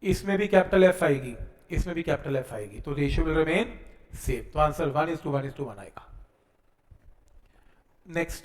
Speaker 1: इसमें भी कैपिटल एफ आएगी, इसमें भी कैपिटल एफ आएगी, तो रेशियो विल रिमेन सेम। तो आंसर 1:1:1 आएगा। नेक्स्ट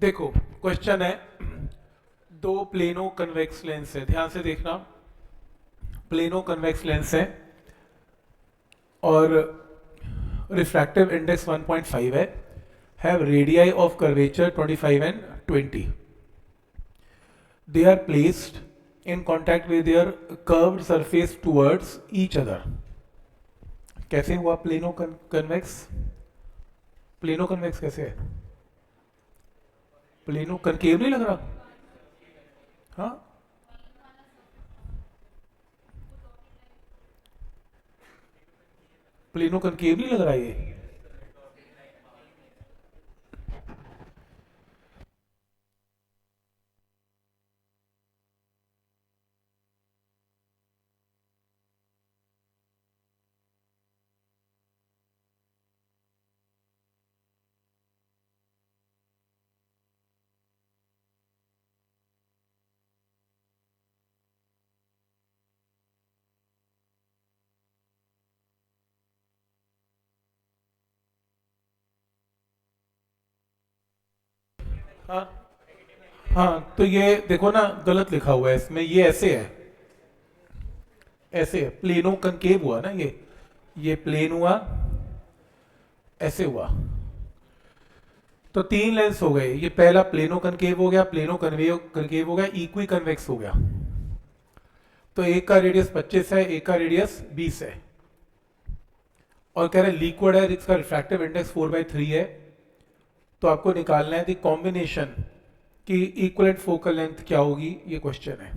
Speaker 1: देखो क्वेश्चन है, दो प्लेनो कन्वेक्स लेंस है, ध्यान से देखना, प्लेनो कन्वेक्स लेंस है और रिफ्रैक्टिव इंडेक्स 1.5 है, have radii of curvature 25 and 20, they are placed in contact with their curved surface towards each other। कैसे हुआ प्लेनो कन्वेक्स? प्लेनो कन्वेक्स कैसे है? प्लेनो कनकेव नहीं लग रहा? हाँ, प्लेनो कनकेव नहीं लग रहा ये? हाँ हाँ, तो ये देखो ना गलत लिखा हुआ है इसमें, ये ऐसे है, ऐसे है, प्लेनो कनकेव हुआ ना ये प्लेन हुआ, ऐसे हुआ, तो तीन लेंस हो गए, ये पहला प्लेनो कनकेव हो गया, प्लेनो कनकेव हो गया, इक्वी कन्वेक्स हो गया। तो एक का रेडियस 25 है, एक का रेडियस 20 है, और कह रहे लिक्विड है, इसका रिफ्रैक्टिव इंडेक्स 4/3 है। तो आपको निकालना है दी कॉम्बिनेशन की इक्वलेंट फोकल लेंथ क्या होगी, ये क्वेश्चन है।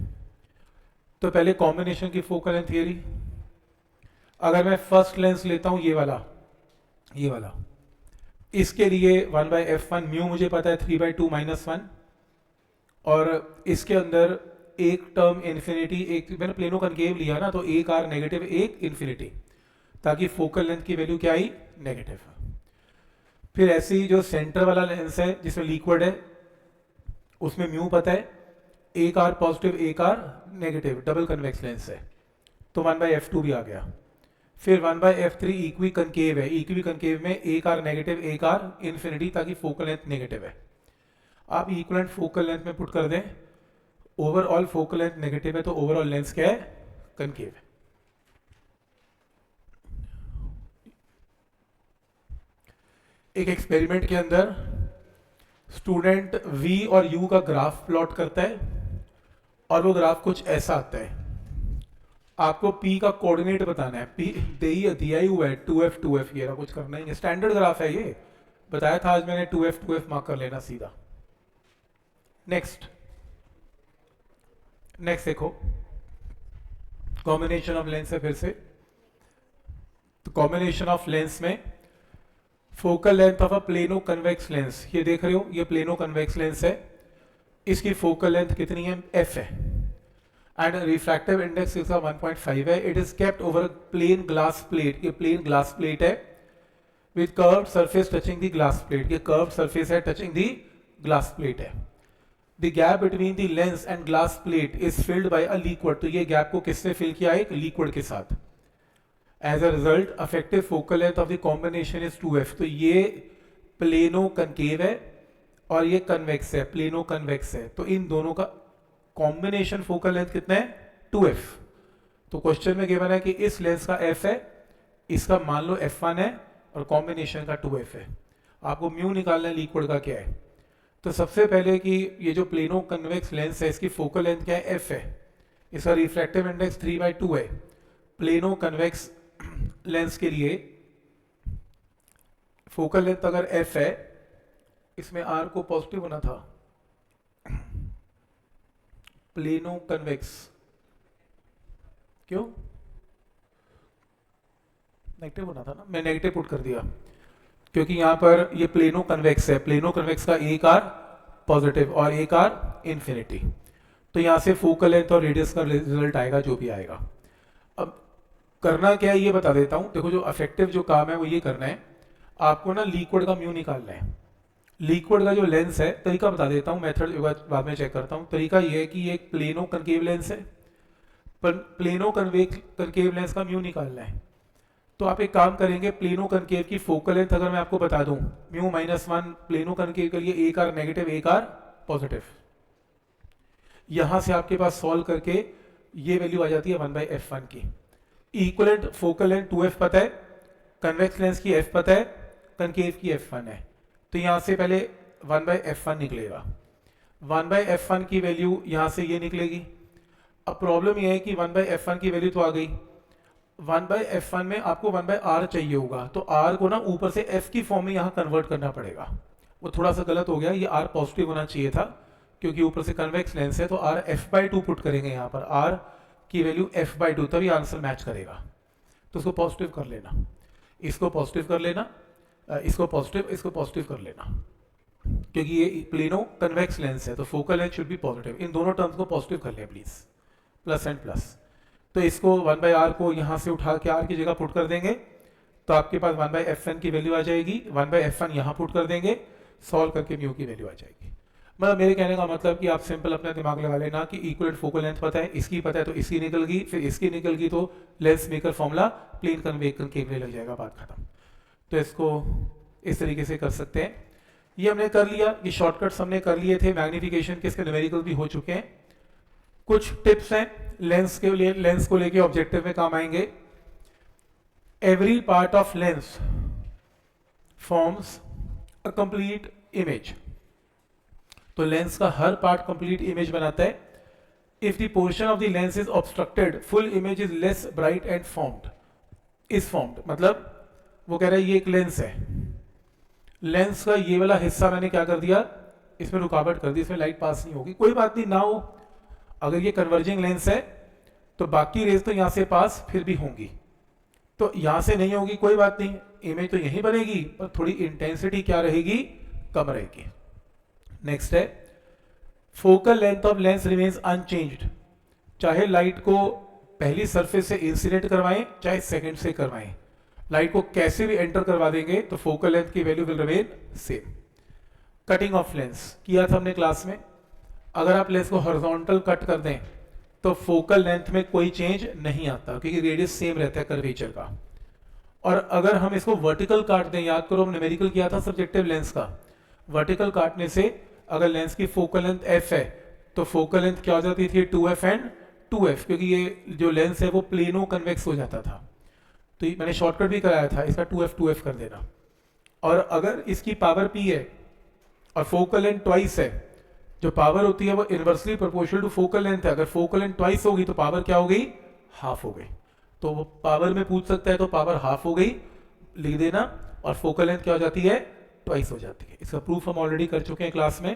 Speaker 1: तो पहले कॉम्बिनेशन की फोकल लेंथ थियरी, अगर मैं फर्स्ट लेंस लेता हूं ये वाला, इसके लिए 1/f1 म्यू मुझे पता है 3/2 - 1, और इसके अंदर एक टर्म इन्फिनिटी, एक मैंने प्लेनो कनकेव लिया ना, तो एक आर नेगेटिव एक इन्फिनिटी, ताकि फोकल लेंथ की वैल्यू क्या आई, नेगेटिव। फिर ऐसे ही जो सेंटर वाला लेंस है जिसमें लिक्विड है, उसमें म्यू पता है, एक आर पॉजिटिव एक r negative, double convex lens है, तो 1/f2 भी आ गया। फिर 1/f3 इक्वी कनकेव है, इक्वी कनकेव में एक आर नेगेटिव एक आर इन्फिनिटी, ताकि फोकल लेंथ नेगेटिव है। आप इक्वलेंट फोकल लेंथ में पुट कर दें, ओवरऑल फोकल लेंथ नेगेटिव है, तो ओवरऑल लेंस क्या है, कनकेव है। एक एक्सपेरिमेंट के अंदर स्टूडेंट v और u का ग्राफ प्लॉट करता है, और वो ग्राफ कुछ ऐसा आता है। आपको p का कोऑर्डिनेट बताना है, p दिया ही हुआ है 2f 2f, ये कुछ करना ही नहीं, स्टैंडर्ड ग्राफ है ये, बताया था आज मैंने, 2f 2f मार्क कर लेना सीधा। नेक्स्ट देखो, कॉम्बिनेशन ऑफ लेंस है फिर से। तो कॉम्बिनेशन ऑफ लेंस में focal length of a plano convex lens, ये देख रहे हो, ये प्लेनो कन्वेक्स लेंस है, इसकी फोकल लेंथ कितनी है, f है, एंड रिफ्रैक्टिव इंडेक्स इसका 1.5 है। It is kept over plane glass plate, ये प्लेन ग्लास प्लेट है, with curved surface touching the glass plate, ये कर्व्ड सरफेस है टचिंग द ग्लास प्लेट है। The gap between the lens and glass plate is filled by a liquid, तो ये gap को किससे fill किया, एक लिक्विड के साथ। As a result effective focal length of the combination is 2f, तो ये प्लेनो कनकेव है और ये कन्वेक्स है, प्लेनो कन्वेक्स है, तो इन दोनों का कॉम्बिनेशन फोकल लेंथ कितना है, 2f। तो क्वेश्चन में गिवन है कि इस लेंस का f है, इसका मान लो f1 है, और कॉम्बिनेशन का 2f है। आपको म्यू निकालना है लिक्विड का क्या है। तो सबसे पहले कि ये जो प्लेनो कन्वेक्स लेंस है, इसकी फोकल लेंथ क्या है, f है, इसका रिफ्रैक्टिव इंडेक्स 3/2 है। प्लेनो कन्वेक्स लेंस के लिए फोकल लेंथ अगर f है, इसमें r को पॉजिटिव होना था, प्लेनो कन्वेक्स, क्यों नेगेटिव होना था ना, मैं नेगेटिव पुट कर दिया, क्योंकि यहां पर ये प्लेनो कन्वेक्स है, प्लेनो कन्वेक्स का एक आर पॉजिटिव और एक आर इन्फिनिटी, तो यहां से फोकल लेंथ और रेडियस का रिजल्ट आएगा जो भी आएगा। अब करना क्या है ये बता देता हूं, देखो जो अफेक्टिव जो काम है वो ये करना है, आपको ना लिक्विड का म्यू निकालना है। लिक्विड का जो लेंस है, तरीका बता देता हूं, मेथड बाद में चेक करता हूं। तरीका ये है कि ये एक प्लेनो कनकेव लेंस है, पर प्लेनो कनकेव लेंस का म्यू निकालना है। तो आप एक काम करेंगे, प्लेनो कनकेव की फोकल लेंथ अगर मैं आपको बता दूं, म्यू -1 प्लेनो कनकेव के लिए एक आर नेगेटिव एक आर पॉजिटिव, यहां से आपके पास सॉल्व करके ये वैल्यू आ जाती है 1/f1 की। इक्वलेंट फोकल लेंथ 2f पता है, कन्वेक्स लेंस की f पता है, कनकेव की f1 है, तो यहां से पहले 1/f1 निकलेगा, 1/f1 की वैल्यू यहां से ये निकलेगी। अब प्रॉब्लम ये है कि 1/f1 की वैल्यू तो आ गई, 1/f1 में आपको 1/r चाहिए होगा, तो r को ना ऊपर से f की फॉर्म में यहां कन्वर्ट करना पड़ेगा, वो थोड़ा सा गलत हो गया, ये r पॉजिटिव होना चाहिए था, क्योंकि ऊपर से कन्वेक्स लेंस है, तो r f/2 पुट करेंगे यहाँ पर, r की वैल्यू f/2, तभी आंसर मैच करेगा। तो उसको पॉजिटिव कर लेना, इसको पॉजिटिव कर लेना, इसको पॉजिटिव कर लेना, क्योंकि ये प्लेनो कन्वेक्स लेंस है, तो focal length should be positive. इन दोनों टर्म्स को पॉजिटिव कर लें प्लीज, प्लस एंड प्लस। तो इसको 1/r को यहाँ से उठा के r की जगह पुट कर देंगे, तो आपके पास 1/f1 की वैल्यू आ जाएगी, 1/f1 यहाँ पुट कर देंगे, सॉल्व करके म्यू की वैल्यू आ जाएगी। मतलब मेरे कहने का मतलब कि आप सिंपल अपना दिमाग लगा लेना कि इक्वलेंट फोकल लेंथ पता है, इसकी पता है, तो इसकी निकल गई, फिर इसकी निकल गई, तो lens maker formula plane convection के लिए लग जाएगा, बात खत्म। तो इसको इस तरीके से कर सकते हैं। ये हमने कर लिया, ये शॉर्टकट्स हमने कर लिए थे, मैग्निफिकेशन के इसके न्यूमेरिकल भी हो चुके हैं। कुछ टिप्स हैं लेंस के लिए, लेंस को लेके ऑब्जेक्टिव में काम आएंगे। Every part of lens forms a complete image, तो लेंस का हर पार्ट कंप्लीट इमेज बनाता है. If the portion of the lens is obstructed full image is less bright and formed. Is formed मतलब वो कह रहा है ये एक लेंस है, लेंस का ये वाला हिस्सा मैंने क्या कर दिया, इसमें रुकावट कर दी, इसमें लाइट पास नहीं होगी. कोई बात नहीं ना हो, अगर ये कन्वर्जिंग लेंस है तो बाकी रेज तो यहां से पास फिर भी होंगी, तो यहां से नहीं होगी कोई बात नहीं, इमेज तो यहीं बनेगी पर थोड़ी इंटेंसिटी क्या रहेगी, कम रहेगी. नेक्स्ट है focal length of lens remains unchanged. चाहे लाइट को पहली सरफेस से इंसिडेंट करवाएं चाहे सेकंड से करवाएं, लाइट को कैसे भी एंटर करवा देंगे तो फोकल लेंथ की value will remain same. Cutting of lens किया था हमने क्लास में. अगर आप लेंस को हॉरिजॉन्टल कट कर दें तो फोकल लेंथ में कोई चेंज नहीं आता क्योंकि रेडियस सेम रहता है कर्वेचर का. और अगर हम इसको वर्टिकल काट दें, याद करो हम न्यूमेरिकल किया था सब्जेक्टिव लेंस का, वर्टिकल काटने से अगर लेंस की फोकल लेंथ f है तो फोकल लेंथ क्या हो जाती थी 2f एंड 2f, क्योंकि ये जो लेंस है वो प्लेनो कन्वेक्स हो जाता था. तो मैंने शॉर्टकट भी कराया था, इसका 2f कर देना. और अगर इसकी पावर p है और फोकल लेंथ ट्वाइस है, जो पावर होती है वो inversely proportional to focal length है. अगर फोकल लेंथ ट्वाइस होगी तो पावर क्या हो गई, हाफ हो गई. तो वो पावर में पूछ सकता है तो पावर हाफ हो गई लिख देना, और फोकल लेंथ क्या हो जाती है, ट्वाइस हो जाती है. इसका प्रूफ हम ऑलरेडी कर चुके हैं क्लास में.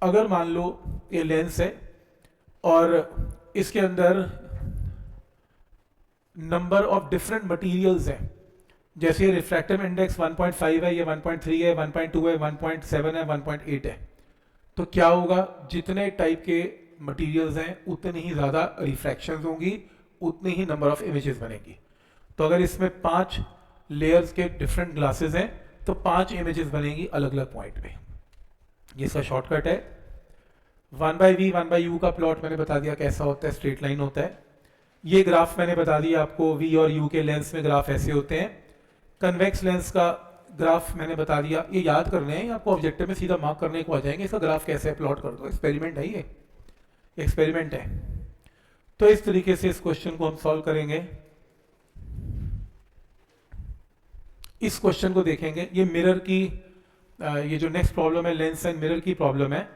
Speaker 1: अगर मान लो ये लेंस है और इसके अंदर नंबर ऑफ डिफरेंट मटेरियल्स हैं, जैसे ये रिफ्रैक्टिव इंडेक्स 1.5 है, ये 1.3 है, 1.2 है, 1.7 है, 1.8 है, तो क्या होगा, जितने टाइप के मटेरियल्स हैं उतनी ही ज़्यादा रिफ्रैक्शंस होंगी, उतनी ही नंबर ऑफ इमेजेस बनेगी. तो अगर इसमें 5 लेयर्स के डिफरेंट ग्लासेस हैं तो 5 इमेजेस बनेगी अलग अलग पॉइंट पे. ये इसका शॉर्टकट है. 1/v 1/u का प्लॉट मैंने बता दिया कैसा होता है, स्ट्रेट लाइन होता है. ये ग्राफ मैंने बता दिया आपको, v और u के लेंस में ग्राफ ऐसे होते हैं. कन्वेक्स लेंस का ग्राफ मैंने बता दिया, ये याद करने हैं, आपको ऑब्जेक्टिव में सीधा मार्क करने को आ जाएंगे. इसका ग्राफ कैसे है प्लॉट कर दो, एक्सपेरिमेंट है, ये एक्सपेरिमेंट है. तो इस तरीके से इस क्वेश्चन को हम सॉल्व करेंगे. इस क्वेश्चन को देखेंगे, ये मिरर की ये जो नेक्स्ट प्रॉब्लम है लेंस एंड मिरर की प्रॉब्लम है.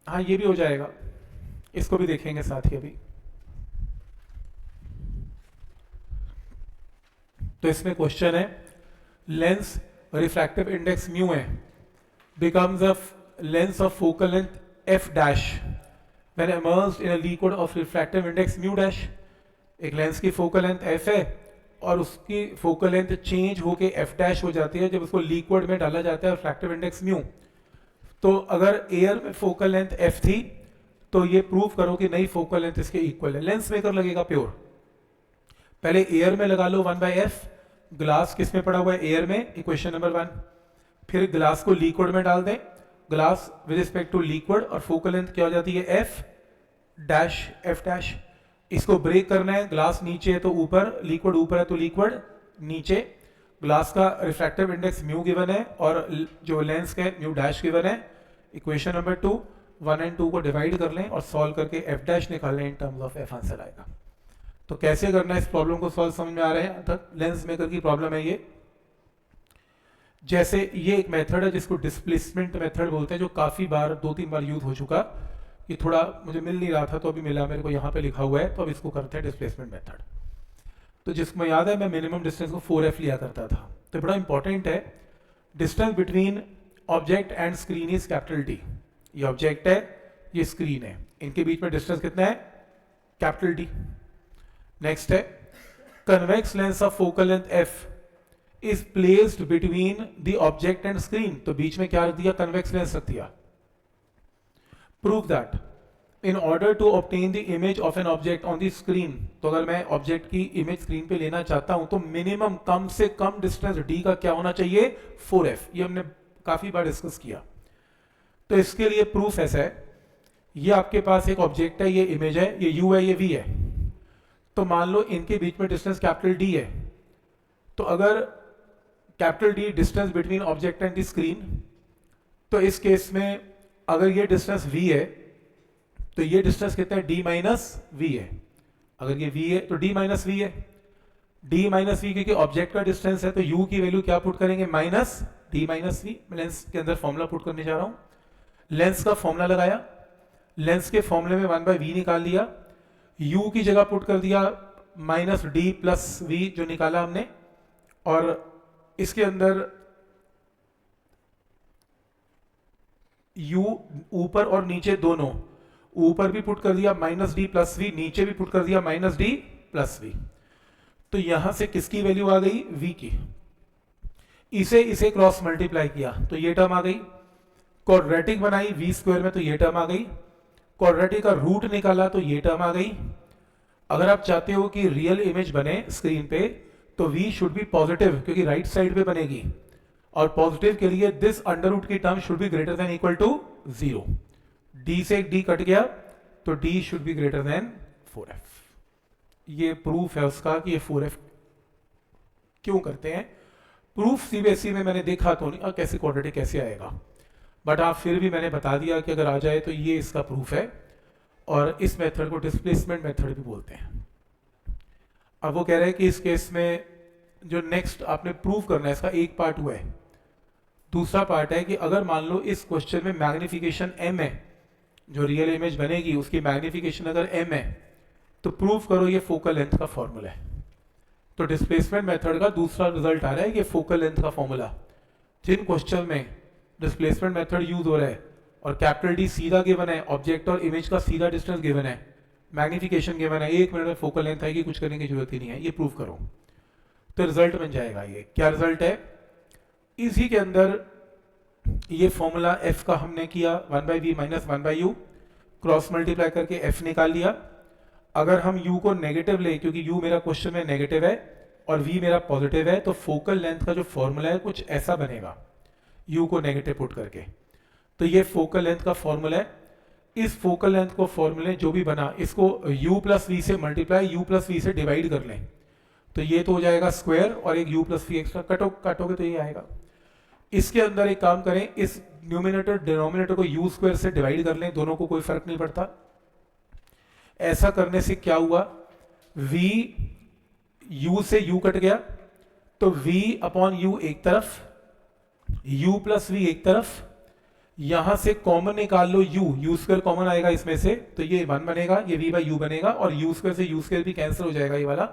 Speaker 1: हाँ ये भी हो जाएगा, इसको भी देखेंगे साथ ही अभी. तो इसमें क्वेश्चन है लेंस रिफ्रैक्टिव इंडेक्स म्यू है becomes a lens of focal length f dash when immersed in a liquid of refractive index mu dash. एक लेंस की फोकल लेंथ f है और उसकी फोकल लेंथ चेंज होके f डैश हो जाती है जब उसको लिक्विड में डाला जाता है रिफ्रैक्टिव इंडेक्स म्यू. तो अगर एयर में फोकल लेंथ f थी तो ये प्रूव करो कि नई फोकल लेंथ इसके इक्वल है. लेंस मेकर लगेगा प्योर. पहले एयर में लगा लो 1/f. ग्लास किस में पड़ा हुआ है, एयर में, इक्वेशन नंबर 1. फिर ग्लास को लिक्विड में डाल दें, glass with respect to liquid, और फोकल लेंथ क्या हो जाती है f डैश. इसको ब्रेक करना है, ग्लास नीचे है तो ऊपर, लिक्विड ऊपर है तो लिक्विड नीचे. ग्लास का रिफ्रैक्टिव इंडेक्स म्यू गिवन है और जो लेंस का म्यू डैश गिवन है. इक्वेशन नंबर 2, 1 और 2 को डिवाइड कर लें और सॉल्व करके f डैश निकाल लें, in terms of f answer आएगा. तो कैसे करना है इस प्रॉब्लम को सॉल्व समझ में आ रहा है. अर्थात लेंस मेकर की प्रॉब्लम है ये. जैसे ये एक मेथड है जिसको डिस्प्लेसमेंट मेथड बोलते हैं, जो काफी बार 2-3 बार यूज हो चुका. ये थोड़ा मुझे मिल नहीं रहा था तो अभी मिला मेरे को, यहाँ पे लिखा हुआ है, तो अब इसको करते हैं डिस्प्लेसमेंट मेथड. तो जिसको याद है मैं मिनिमम डिस्टेंस को 4f लिया करता था. तो बड़ा इंपॉर्टेंट है, distance between object and screen is capital T. ये ऑब्जेक्ट है, ये स्क्रीन है, इनके बीच में डिस्टेंस कितना है, कैपिटल टी. नेक्स्ट है convex lens of focal length f is placed between the object and screen. तो बीच में क्या रख दिया, कन्वेक्स लेंस रख दिया. Prove that in order to obtain the image of an object on the screen, तो अगर मैं ऑब्जेक्ट की इमेज स्क्रीन पे लेना चाहता हूं तो मिनिमम कम से कम डिस्टेंस d का क्या होना चाहिए, 4f. ये हमने काफी बार डिस्कस किया. तो इसके लिए प्रूफ ऐसा है, ये आपके पास एक ऑब्जेक्ट है, ये इमेज है, ये u है, ये v है. तो मान लो इनके बीच में डिस्टेंस कैपिटल d है. तो अगर capital D distance between object and the screen, तो इस केस में अगर ये डिस्टेंस v है तो ये डिस्टेंस कितना है, d माइनस v है. अगर ये v है तो d माइनस v है. d माइनस v क्योंकि ऑब्जेक्ट का डिस्टेंस है तो u की वैल्यू क्या पुट करेंगे, minus D minus V, lens के अंदर फॉर्मूला पुट करने जा रहा हूँ, लेंस का फॉर्मूला लगाया, लेंस के फॉर्मूले में 1/v निकाल लिया, u की जगह पुट कर दिया माइनस डी प्लस वी जो निकाला हमने, और इसके अंदर u ऊपर और नीचे दोनों, ऊपर भी पुट कर दिया माइनस डी प्लस वी, नीचे भी पुट कर दिया माइनस डी प्लस वी। तो यहां से किसकी वैल्यू आ गई, v की, इसे क्रॉस मल्टीप्लाई किया तो ये टर्म आ गई, क्वाड्रेटिक बनाई v स्क्वायर में तो ये टर्म आ गई, क्वाड्रेटिक का रूट निकाला तो ये टर्म आ गई। अगर आप चाहते हो कि रियल इमेज बने स्क्रीन पे तो v शुड बी पॉजिटिव, क्योंकि राइट साइड पे बनेगी, और पॉजिटिव के लिए दिस अंडर रूट की term should be greater than equal to 0। d से एक d कट गया तो d should be greater than 4f। ये प्रूफ है उसका कि ये 4f क्यों करते हैं। प्रूफ सीबीएसई में मैंने देखा तो नहीं कैसे क्वाड्रेटिक कैसे आएगा, बट आप फिर भी मैंने बता दिया कि अगर आ जाए तो ये इसका प्रूफ है, और इस मेथड को डिस्प्लेसमेंट मेथड भी बोलते हैं। अब वो कह रहे हैं कि इस केस में जो नेक्स्ट आपने प्रूव करना है, इसका एक पार्ट हुआ है, दूसरा पार्ट है कि अगर मान लो इस क्वेश्चन में मैग्निफिकेशन m है, जो रियल इमेज बनेगी उसकी मैग्निफिकेशन अगर m है, तो प्रूव करो ये फोकल लेंथ का फॉर्मूला है। तो डिस्प्लेसमेंट मेथड का दूसरा रिजल्ट आ रहा है कि फोकल लेंथ का फॉर्मूला, जिन क्वेश्चन में डिस्प्लेसमेंट मेथड यूज हो रहा है और कैपिटल डी सीधा गिवन है, ऑब्जेक्ट और इमेज का सीधा डिस्टेंस गिवन है, मैग्निफिकेशन गिवन है, 1 मिनट में फोकल लेंथ आएगी, कुछ करने की जरूरत ही नहीं है, ये प्रूव करो तो रिजल्ट बन जाएगा। ये क्या रिजल्ट है, इसी के अंदर ये फॉर्मूला f का हमने किया 1/v minus 1/u, cross multiply करके f निकाल लिया। अगर हम u को नेगेटिव ले, क्योंकि u मेरा क्वेश्चन में नेगेटिव है और v मेरा पॉजिटिव है, तो फोकल लेंथ का जो फॉर्मूला है कुछ ऐसा बनेगा u को नेगेटिव पुट करके। तो ये फोकल लेंथ का फॉर्मूला है। इस फोकल लेंथ को फॉर्मूले जो भी बना इसको u प्लस वी से मल्टीप्लाई u प्लस वी से डिवाइड कर लें, तो ये तो हो जाएगा स्क्वायर और एक u प्लस वी एक्स्ट्रा काटोगे तो ये आएगा। इसके अंदर एक काम करें, इस न्यूमिनेटर डिनोमिनेटर को u स्क्वायर से डिवाइड कर लें, दोनों को कोई फर्क नहीं पड़ता। ऐसा करने से क्या हुआ, v u से u कट गया तो v अपॉन u एक तरफ, u प्लस वी एक तरफ, यहां से कॉमन निकाल लो u स्क्वायर कॉमन आएगा इसमें से, तो ये 1 बनेगा, ये v बाई यू बनेगा, और u स्क्वायर से u स्क्वायर भी कैंसिल हो जाएगा ये वाला।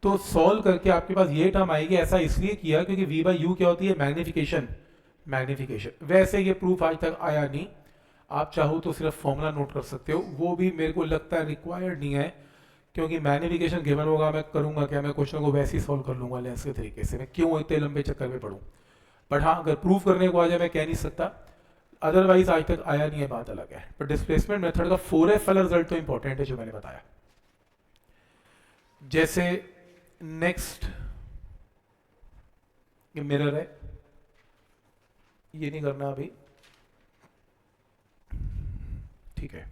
Speaker 1: तो सॉल्व करके आपके पास ये टर्म आएगी। ऐसा इसलिए किया क्योंकि v बाई यू क्या होती है, मैग्निफिकेशन। वैसे ये प्रूफ आज तक आया नहीं, आप चाहो तो सिर्फ फॉर्मूला नोट कर सकते हो, वो भी मेरे को लगता है रिक्वायर्ड नहीं है, क्योंकि मैग्निफिकेशन गिवन होगा, मैं करूंगा क्या, मैं क्वेश्चन को वैसे ही सॉल्व कर लूंगा लेंस के तरीके से, मैं क्यों इतने लंबे चक्कर में पढ़ूं। बट हाँ, अगर प्रूफ करने को आ जाए मैं कह नहीं सकता, अदरवाइज आज तक आया नहीं है, बात अलग है। पर डिस्प्लेसमेंट मेथड का 4f वाला रिजल्ट तो इंपॉर्टेंट है जो मैंने बताया। जैसे नेक्स्ट ये मिरर है, ये नहीं करना अभी, ठीक है।